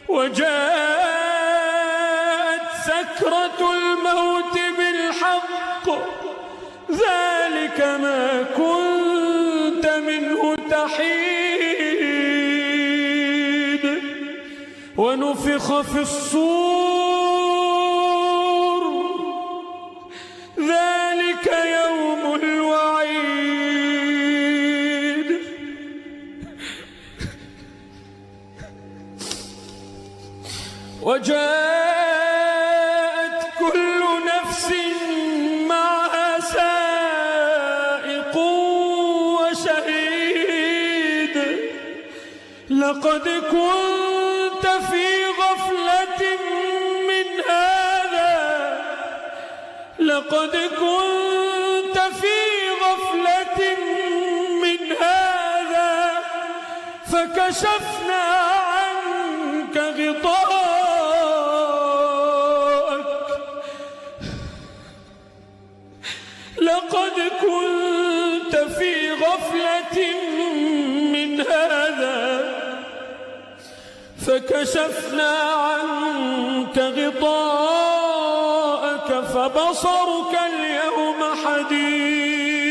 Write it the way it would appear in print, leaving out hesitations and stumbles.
وجاءت سكرة الموت بالحق ذلك ما كنت منه تحيد ونفخ في الصور ذلك يوم الوعيد وجاءت كل نفس معها سائق وشهيد لقد كنت في غفلة من هذا لقد كنت في غفلة من هذا فكشفنا عنك غطاءك لقد كنت في غفلة من هذا فكشفنا عنك غطاءك فبصرك اليوم حديد